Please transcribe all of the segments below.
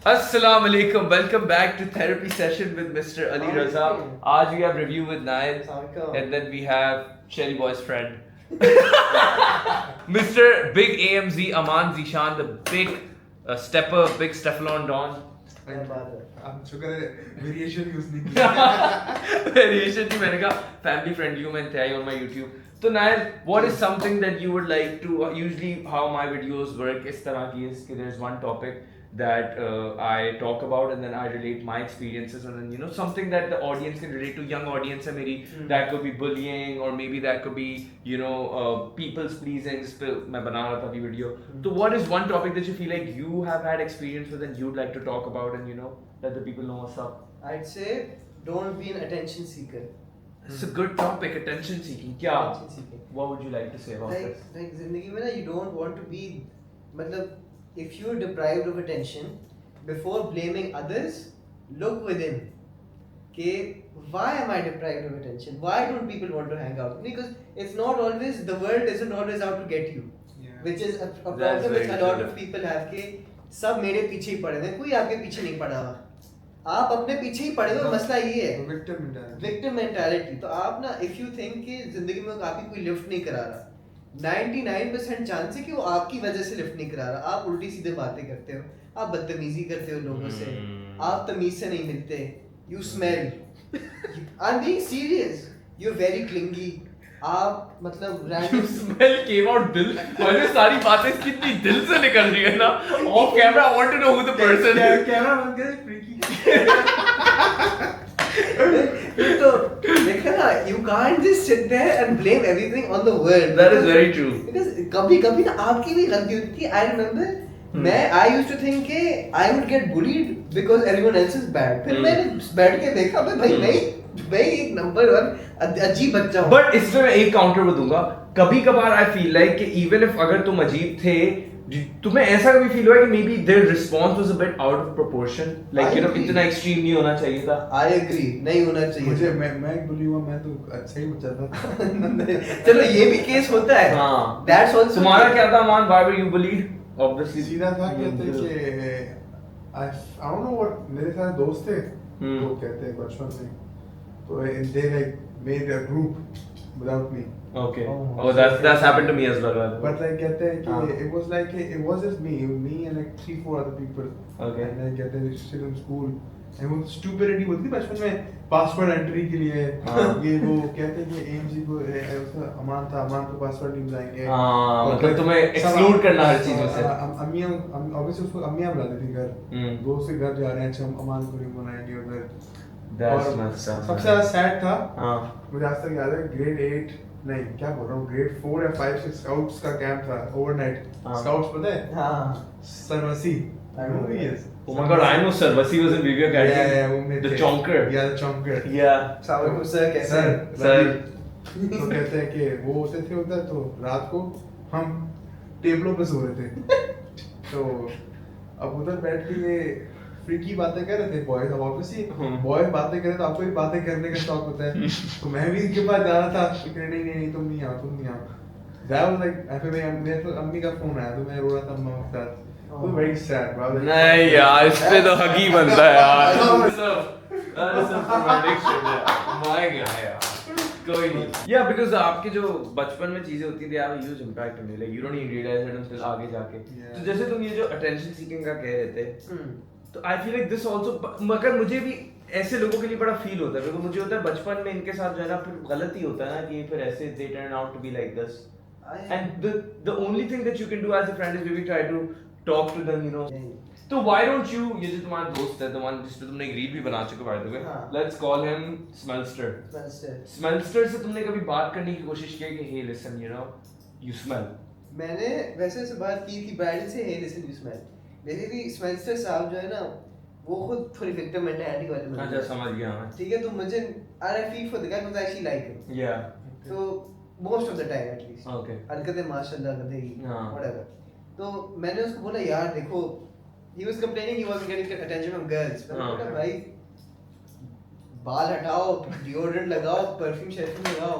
Assalamu alaikum. Welcome back to therapy session with Mr. Ali Raza. Aaj we have review with Nail, and then we have Shelly Boy's friend, Mr. Big AMZ Aman Zishan, the big stepper, big Stefflon Don. I'm शुक्र है variation use नहीं किया Variation की मैंने कहा family friendly हूँ मैं इंतहाई on my YouTube. तो Nail, what is something that you would like to usually how my videos work इस तरह की is कि there's one topic that I talk about and then I relate my experiences and then something that the audience can relate to. Young audience है मेरी, that could be bullying or maybe that could be people's pleasing जिस पे मैं बना रहा था अभी video. So what is one topic that you feel like you have had experience with and you'd like to talk about and let the people know what's up? I'd say don't be an attention seeker. It's a good topic, attention seeking. क्या? Attention seeking. What would you like to say about this? Like जिंदगी में ना you don't want to be मतलब if you're deprived of attention, before blaming others, look within. कि why am I deprived of attention? Why don't people want to hang out? Because it's not always, the world isn't always out to get you. Yeah. Which is a problem which a lot of people have कि सब मेरे पीछे ही पड़े हैं, कोई आपके पीछे नहीं पड़ा हुआ. आप अपने पीछे ही पड़े हो, मसला ये है. Victim mentality. तो आप ना if you think कि जिंदगी में आपकी कोई लिफ्ट नहीं करा रहा, 99% चांस है कि वो आपकी वजह से लिफ्ट नहीं करा रहा. आप उल्टी सीधे बातें करते हो, आप बदतमीजी करते हो लोगों से, आप तमीज से नहीं मिलते, you smell. I'm being serious. You're very clingy. आप मतलब You smell came out दिल. मैंने सारी बातें कितनी दिल से निकल रही है ना. Off camera, I want to know who the person is. Camera बंद कर फ्रीकी तो देखा ना, you can't just sit there and blame everything on the world. That is very true. Because कभी-कभी ना आपकी भी गलती होती है. I remember I used to think कि I would get bullied because everyone else is bad. फिर मैंने बैठ के देखा भाई मैं एक नंबर 1 अजीब बच्चा हूँ. But इसमें मैं एक काउंटर वो दूंगा. कभी कभार I feel like कि even if अगर तुम अजीब थे, तुम्हें ऐसा कभी फील हुआ कि maybe their response was a bit out of proportion, like इतना extreme नहीं होना चाहिए था. I agree, नहीं होना चाहिए. मुझे मैं बुली हुआ, मैं तो अच्छा ही बच्चा था. चलो ये भी केस होता है. हाँ. That's also. तुम्हारा क्या था मान? Why were you bullied? Obviously. सीधा था कहते कि I don't know what, मेरे सारे दोस्त थे वो कहते हैं बचपन में तो they like made a group without me. Okay. Oh, that's happened to me as well. But like कहते हैं कि it was like it was just me and like 3-4 other people. Okay. And like कहते हैं still in school and वो stupidity होती थी बचपन में पासवर्ड एंट्री के लिए ये वो कहते हैं कि एमजी को ऐसा अमान को पासवर्ड नहीं बताएंगे. हाँ मतलब तुम्हें एक्सक्लूड करना हर चीज में से. अम्मियाँ obviously उसको अम्मियाँ बुलाती थी घर. दोस्त के घर जा रहे हैं अच्छा अमान को नहीं बनाएंगे उधर. सबसे ज़्यादा सैड था मुझे आज तक याद है ग्रेड 8 नहीं क्या बोल रहा हूँ ग्रेड 4 या 5 से स्काउट्स का कैंप था ओवरनाइट. स्काउट्स पता है? हाँ. सरवसी. I know who he is. Oh my God, I know sir. Vasi was in Vivek Academy. Yeah, the chonker. Yeah, the chonker. Yeah. Sir कैसे? सर. तो कहते हैं कि वो होते थे उधर तो रात को हम टेबलों पे सो रहे थे. तो अब उधर बैठ के ये फ्रीकी बातें कर रहे थे बॉयज. अब ऑब्वियसली बॉयज बातें करें तो आपको भी बातें करने का शौक होता है. तो मैं भी इनके पास जा रहा था कि नहीं तुम नहीं आओ. That was like फिर मेरे तो अम्मी का फोन आया तो मैं रो रहा था अम्मा के साथ. वो very sad bro. नहीं यार इस पे तो हकी बनता है यार. That is some dramatic shit यार. My God यार. कोई नहीं. Yeah, because आपके जो बचपन में चीजें होती थी आप huge impact होने लगे. You don't even realize it until आगे जाके. तो जैसे तुम ये जो attention seeking का कह रहे थे, तो I feel like this also मगर मुझे भी ऐसे लोगों के लिए बड़ा फील होता है क्योंकि मुझे होता है बचपन में इनके साथ जो है ना फिर गलत ही होता है ना कि फिर ऐसे they turn out to be like this. And the only thing that you can do as a friend is maybe try to talk to them, तो why don't you ये जो तुम्हारा दोस्त है तुम्हारा जिस पे तुमने एक रील भी बना चुके by the way, let's call him Smellster. Smellster से तुमने कभी बात करने की कोशिश की कि hey listen you smell. मैंने वैसे से बात की थी ब्राइडन से hey listen you smell. Basically Smellster साहब जो है ना वो खुद थोड़ी विक्टिम मेंटालिटी वाले बंदे. अच्छा समझ गया मैं. ठीक है तो मुझे I feel for the guy because I actually like him. Yeah. So most of the time at least. Okay. हरकतें माशाल्लाह गधेगी. Whatever. तो मैंने उसको बोला यार देखो he was complaining he wasn't getting attention from girls. मैंने बोला भाई बाल हटाओ deodorant लगाओ परफ्यूम शर्फ्यूम लगाओ.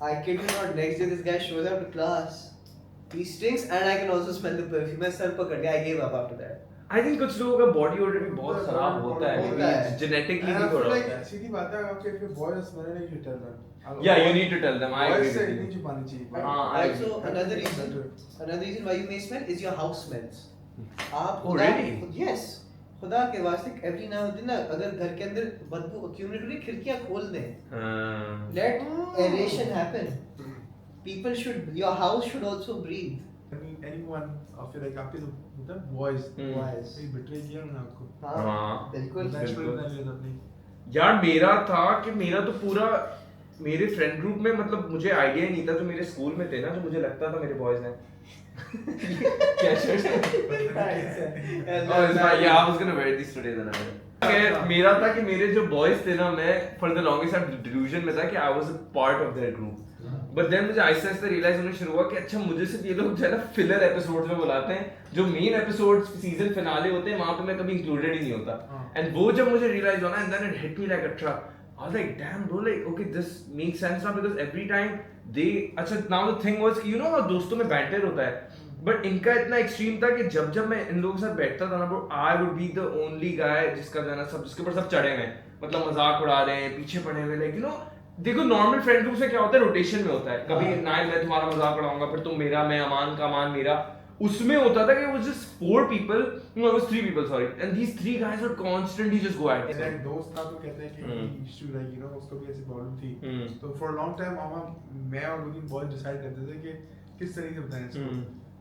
I kid you not, next day this guy shows up to class. He stinks and I can also smell the perfume. मैं sir पकड़ गया. I gave up after that. I think कुछ लोगों का body order भी बहुत खराब होता होता है है। जेनेटिकली And I भी feel थोड़ा like होता है सीधी बात है आपके if boys are smelling, you should tell them. Yeah, you need to tell them. I agree Boys से with you. नहीं छुपानी चाहिए. हाँ, I Also, agree. another reason why you may smell is your house smells. आप Oh, really? Yes. खुदा के वास्ते every now and then ना अगर घर के अंदर बदबू accumulate हो रही खिड़कियाँ खोल दें. हाँ. Let aeration happen. People should, your house should also breathe. I mean, anyone, I feel like आपके जो होता है boys, Wise. कहीं betray किया ना आपको. हाँ, बिल्कुल. Natural बना लिया था अपनी. यार मेरा था कि मेरा तो पूरा मेरे फ्रेंड ग्रुप में मतलब मुझे आइडिया ही नहीं था जो मेरे स्कूल में थे ना जो मुझे लगता था मेरे बॉयज हैं कैसे yeah, I was gonna wear these today then मेरा था कि मेरे जो बॉयज थे ना मैं for the longest time delusion में था कि I was a part of their group but then मुझे आहिस्ता आहिस्ता रियलाइज होना शुरू हुआ कि अच्छा मुझे सिर्फ ये लोग जो है ना फिलर एपिसोड्स में बुलाते हैं जो मेन एपिसोड्स सीजन फिनाले होते हैं वहां पे मैं कभी इंक्लूडेड ही नहीं होता एंड वो जब मुझे रियलाइज हुआ ना and then it hit me like a truck I was like damn bro like okay this makes sense now because every time they अच्छा now the thing was कि you know दोस्तों में banter होता है but इनका इतना extreme था कि जब जब मैं इन लोगों के साथ बैठता था ना bro I would be the only guy जिसका जो है ना सब जिसके ऊपर सब चढ़े हुए हैं मतलब मजाक उड़ा रहे हैं पीछे पड़े हुए like you know देखो नॉर्मल फ्रेंड ग्रुप से क्या होता है रोटेशन में होता है कभी नाइल मैं तुम्हारा मजाक उड़ाऊंगा फिर तुम मेरा मैं अमान का अमान मेरा उसमें होता था कि it was just 4 people no it was 3 people sorry and these 3 guys would constantly just go at it मेरा एक दोस्त था तो कहते हैं कि he used to like you know उसको भी ऐसी प्रॉब्लम थी तो for a long time मैं और दो तीन बॉयज डिसाइड करते थे कि किस तरीके से बताएं इसको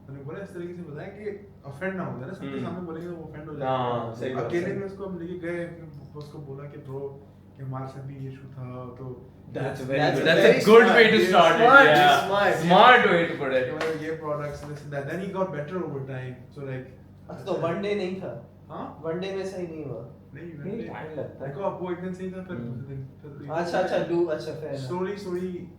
मैंने बोला इस तरीके से बताएं कि ऑफेंड ना हो जाए ना सबके सामने बोलेंगे तो ऑफेंड हो जाए अकेले में उसको हम लेके गए उसको बोला कि ब्रो कि हमारे साथ भी ये इशू था तो That's very good. That's a good way to start it. Yeah. Smart way to put it. ये products this and that. Then he got better over time. So like. अच्छा तो one day नहीं था. हाँ? One day में सही नहीं हुआ. नहीं टाइम लगता है. देखो आप वो एक दिन सही था फिर. अच्छा do अच्छा fair. Slowly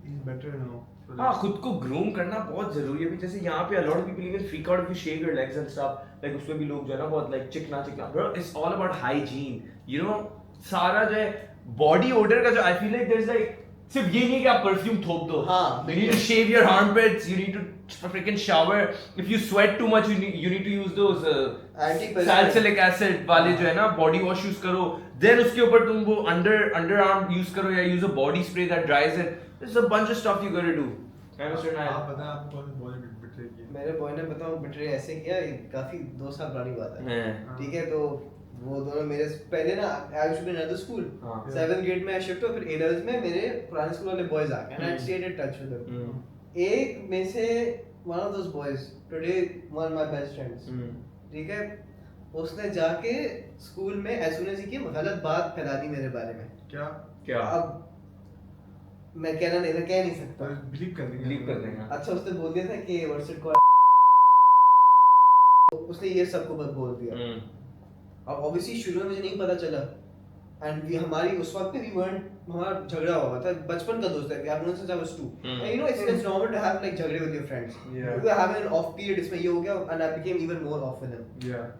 he's better now. हाँ खुद को ग्रूम करना बहुत जरूरी है जैसे यहाँ पे a lot of people even freak out if you shave your legs and stuff like उसमें भी लोग जो है ना बहुत like चिकना bro it's all about hygiene you know सारा जो है body odor का जो I feel like there's like सिर्फ ये नहीं कि आप परफ्यूम थोप दो you need to shave your armpits you need to freaking shower if you sweat too much you need to use those salicylic acid वाले जो है ना body wash यूज करो then उसके ऊपर तुम वो underarm यूज करो या use a body spray that dries it there's a bunch of stuff you gotta do आप बताएं आपको कौन सा बॉय ने बिट्रे किया मेरे बॉय ने बताओ बिट्रे ऐसे किया काफी 2 साल पुरानी बात है ठीक है तो वो दोनों मेरे पहले ना I used to be in another school 7th grade में आई शिफ्ट हुआ फिर A levels में मेरे पुराने स्कूल वाले बॉयज आ गए and I stayed in touch with them एक में से one of those boys today one of my best friends ठीक है उसने जाके स्कूल में एज सून एज ही गलत बात फैला दी मेरे बारे में क्या अब मैं कह नहीं सकता बिलीव कर देंगे अच्छा उसने बोल दिया था कि व्हाट्स इट उसने ये सबको बोल दिया अब ऑब्वियसली शुरू में मुझे नहीं पता चला एंड वी हमारी उस वक्त पे वी weren't हमारा झगड़ा हुआ था बचपन का दोस्त है we have known since I was 2 and you know it's normal to have like झगड़े with your friends we were having an off period इसमें ये हो गया and I became even more off with him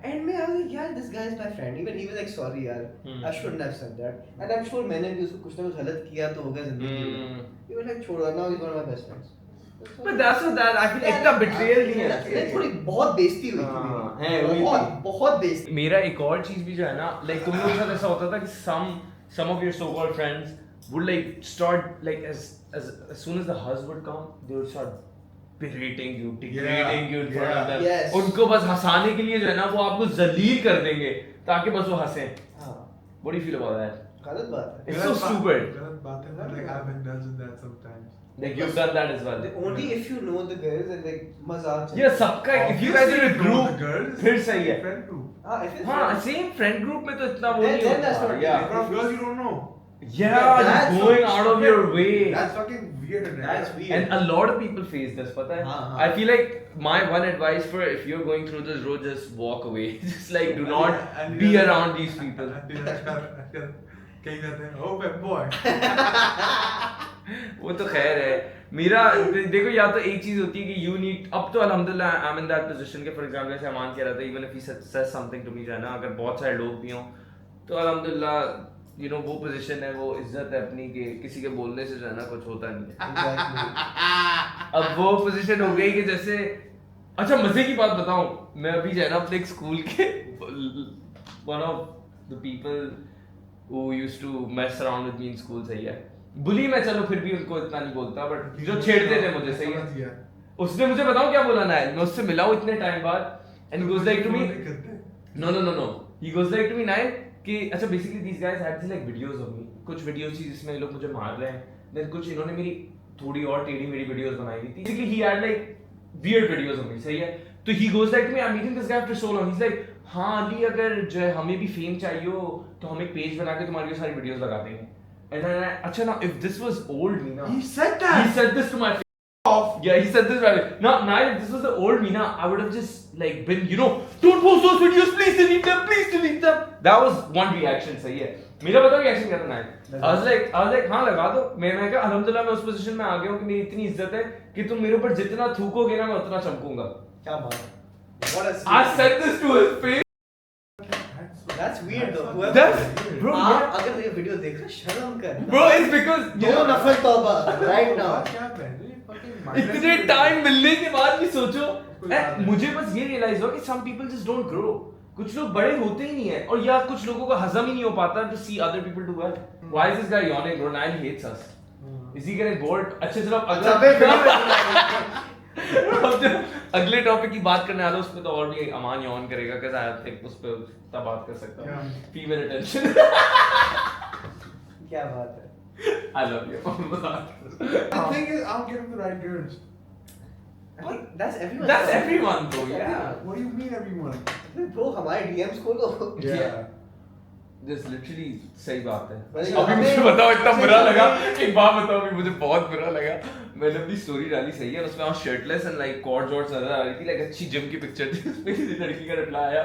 and मैं I was यार this guy is my friend even he was like sorry यार I shouldn't have said that and I am sure मैंने भी उसको कुछ ना कुछ गलत किया तो होगा जिंदगी में ही वाज लाइक छोड़ो now he is one of my best friends But that's what that I feel इतना betrayal नहीं है थोड़ी बहुत बेइज्जती हुई थी है बहुत बेइज्जती मेरा एक और चीज भी जो है ना लाइक तुम लोगों के साथ ऐसा होता था कि some of your so called friends would like start like as soon as the huzz would come they would start berating you degrading you in front of them उनको बस हंसाने के लिए जो है ना वो आपको जलील कर देंगे ताकि बस वो हंसे what do you feel about that गलत बात है it's so stupid गलत बात है like I've been done with that sometimes like you've done that as well only if you know the girls and like मजाक yeah सबका if you guys are a group फिर सही है friend group हाँ same friend group में तो इतना वो नहीं होता yeah girls you don't know yeah going out of your way that's fucking weird that's weird and a lot of people face this पता है I feel like my one advice for if you're going through this road just walk away just like do not be around these people कहीं जाते हैं oh bad boy वो तो खैर है मेरा देखो या तो एक चीज होती है कि यू नीड अब तो अल्हम्दुलिल्लाह I am in that position के फॉर एग्जांपल जैसे अमान कह रहा था even if he says something to me जो है ना अगर बहुत सारे लोग भी हों तो अल्हम्दुलिल्लाह यू नो वो पोजीशन है वो इज्जत है अपनी के किसी के बोलने से जो है ना कुछ होता नहीं है अब वो पोजीशन हो गई कि जैसे अच्छा मजे की बात बताऊं मैं अभी जो है ना अपने स्कूल के one of the people who used to mess around with me in school सही है बुली मैं चलो फिर भी उनको इतना नहीं बोलता बट जो छेड़ते थे मुझे सही है उसने मुझे बताओ क्या बोला नाइल मैं उससे मिला हूँ इतने टाइम बाद and he goes like to me no he goes like to me Nile कि अच्छा basically these guys had these like videos of me कुछ videos थी जिसमें ये लोग मुझे मार रहे हैं then कुछ इन्होंने मेरी थोड़ी और टेढ़ी मेरी videos बनाई हुई थी basically he had like weird videos of me सही है तो he goes like to me I'm meeting this guy after so long he's like हाँ अली अगर जो है हमें भी फेम चाहिए हो तो हम एक पेज बना के तुम्हारी सारी वीडियोस लगा देंगे and then अच्छा ना if this was old me ना He said that. he said this to my yeah he said this right now if this was the old me na I would have just like been you know don't post those videos please delete them that was one reaction सही है मेरा बताओ reaction क्या था Nile I was like हाँ लगा दो मैं कहा अल्हम्दुलिल्लाह मैं उस पोजीशन में आ गया हूँ कि मेरी इतनी इज्जत है कि तुम मेरे ऊपर जितना थूकोगे ना मैं उतना चमकूंगा क्या बात what a I said this to his face that's weird though whoever That's bro आप अगर ये वीडियो देख रहे शर्म कर bro it's because दो नफल तौबा right now क्या पहन रहे fucking इतने टाइम मिलने के बाद भी सोचो कोई बात नहीं। मुझे बस ये रियलाइज हुआ कि some people just don't grow कुछ लोग बड़े होते ही नहीं है और या कुछ लोगों को हजम ही नहीं हो पाता to see other people do well why is this guy yawning bro Nile hates us is he getting bored अच्छा चलो अब जब अगले टॉपिक की बात करने वाला उसमें तो और भी अमान यौन करेगा कि आई थिंक उस पे तब बात कर सकता हूं फीमेल अटेंशन क्या बात है I love you The thing is, I'm getting the right girls. I think that's That's everyone though, yeah. What do you mean, everyone? bro हमारे DMs खोलो Yeah. This literally सही बात है भाई, अभी हमें- मुझे बताओ इतना बुरा लगा एक बात बताओ अभी मुझे बहुत बुरा लगा मैंने अपनी स्टोरी डाली सही है उसमें शर्टलेस एंड लाइक कॉर्ड जॉर्ड्स नजर आ रही थी लाइक अच्छी जिम की पिक्चर थी उसमें किसी लड़की का रिप्लाई आया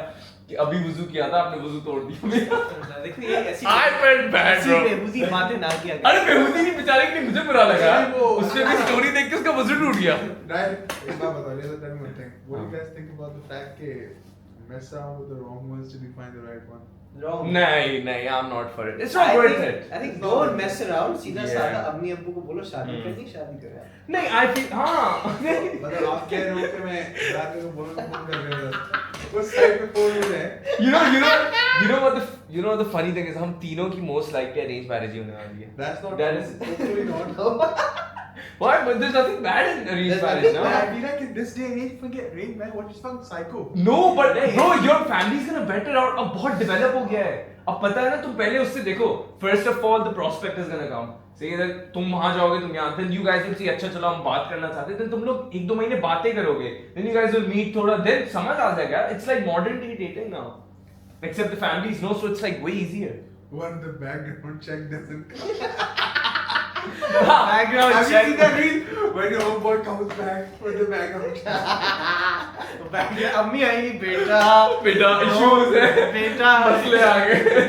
कि अभी वुजू किया था आपने वुजू तोड़ दिया मेरा देखो ये ऐसी I felt bad ऐसी bro बेहूदी बातें ना किया अरे बेहूदी नहीं बेचारे के लिए मुझे बुरा लगा अरे वो- उसने भी स्टोरी देख के उसका वजू टूट गया Right? एक बात बताओ, let me tell you one thing. What do you guys think about the fact that mess around with the wrong ones till you find the right one? wrong नहीं I'm not for it it's not worth it I think don't mess around सीधा Yeah. साधा अम्मी अब्बू को बोलो शादी करनी शादी करो नहीं I feel हाँ मतलब आप कह रहे हो कि मैं रात को बोलने फोन कर रहा था उस साइड पे फोन हो रहा है you know what the funny thing is हम तीनों की most likely arranged marriage ही होने वाली है That's not That true. is- Hopefully not. What? But there's nothing bad in arranged There's marriage, nothing no? But I feel like in this day and age, if you get arranged marriage, what is fucking psycho? No, but bro, your family's gonna better out. अब बहुत develop हो गया है. अब पता है ना तुम पहले उससे देखो. First of all, the prospect is gonna come. Say that तुम वहाँ जाओगे तुम यहाँ then you guys will see अच्छा चलो हम बात करना चाहते हैं then तुम लोग एक दो महीने बातें करोगे then you guys will meet थोड़ा then समझ आ जाएगा. It's like modern day dating now. Except the families know so it's like way easier. When the background check doesn't come. background Have you check seen that reel? When your homeboy comes back for the background check. अम्मी आई बेटा बेटा issues है. बेटा मसले आ गए.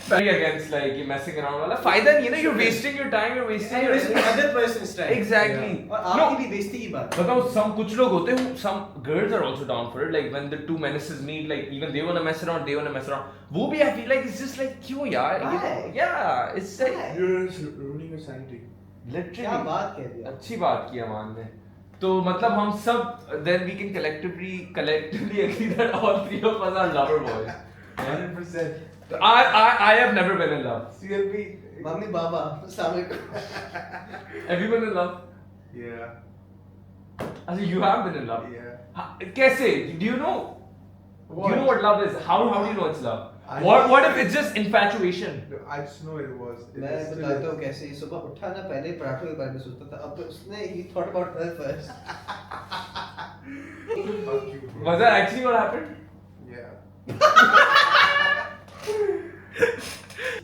Very against like ये messing around वाला फायदा नहीं है ना you're wasting your time you're wasting your other person's time exactly और no आपकी भी बेइज्जती की बात बताओ some कुछ लोग होते हैं some girls are also down for it like when the two menaces meet like even they wanna mess around they wanna mess around वो भी I feel like it's just like क्यों यार you know, Why? yeah it's like Why? You're just ruining your sanity. क्या literally बात कह दिया अच्छी बात की अमान ने तो मतलब हम सब then we can collectively agree that all three of us are lover boys 100%. I have never been in love CLB. Mummy बाबा अस्सलाम वालेकुम have you been in love Yeah. अच्छा you have been in love Yeah. कैसे do you know What? you know what love is how do you know it's love I- what if it's just infatuation No, I just know it was. It मैं is still बताता हूँ is. कैसे सुबह उठा ना पहले पराठों के बारे में सोचता था अब उसने he thought about her first Fuck you, bro. was that actually what happened Yeah.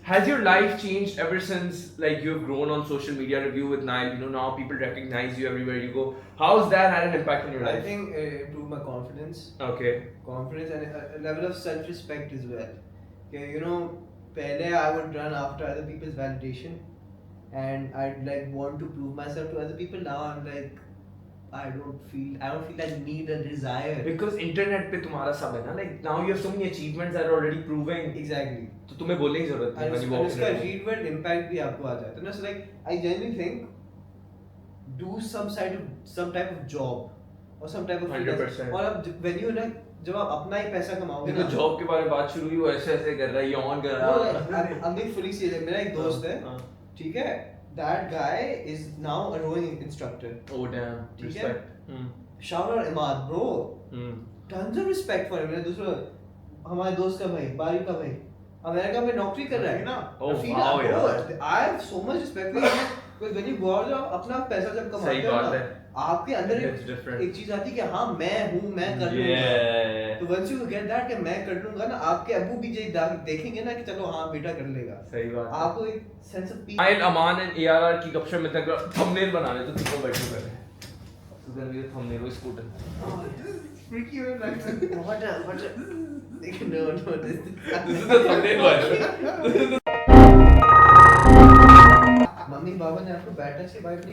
has your life changed ever since like you've grown on social media review with Nile you know now people recognize you everywhere you go how's that had an impact on your I life think improve my confidence okay and a level of self-respect as well okay you know पहले I would run after other people's validation and I'd like want to prove myself to other people now I'm like I don't feel that need and desire because internet पे तुम्हारा सब है ना like now you have so many achievements that are already proving exactly तो तुम्हें बोलने की जरूरत नहीं and when you walk in उसका the room. read world impact भी आपको आ जाता है ना so like I genuinely think do some type of job or some type of 100%. और अब when you like जब आप अपना ही पैसा कमाओगे देखो जॉब के बारे में बात शुरू हुई, वो ऐसे ऐसे कर रहा है, यॉन कर रहा है। I'm being fully serious. मेरा एक दोस्त है, हाँ। ठीक है, that guy is now a rowing instructor. Oh damn, ठीक है? respect। Shout out Imad, bro. Hmm. Tons of respect for him. मेरा दूसरा हमारे दोस्त का भाई, बारी का भाई, अमेरिका में नौकरी कर रहा है ना। Oh, Rafina, wow, bro, यार। I have so much respect for him. Because when you go out, जब अपना पैसा जब कमाते सही हो बात ना, है। आपके अंदर It's different। एक चीज आती है कि हाँ मैं हूँ, मैं कर लूँगा। Yeah। तो once you get that कि मैं कर लूँगा ना, आपके अब्बू भी ये देखेंगे ना कि चलो हाँ बेटा कर लेगा। सही बात है। आपको एक sense of peace. Oil Aman and ARR की गपशप में तक थंबनेल बनाने तो तुमको बैठो कर तो कर ये थंबनेल वो scooter Freaky way like that. What a no this this is the thumbnail वाला मम्मी पापा ने आपको बैटर से वाइफ नहीं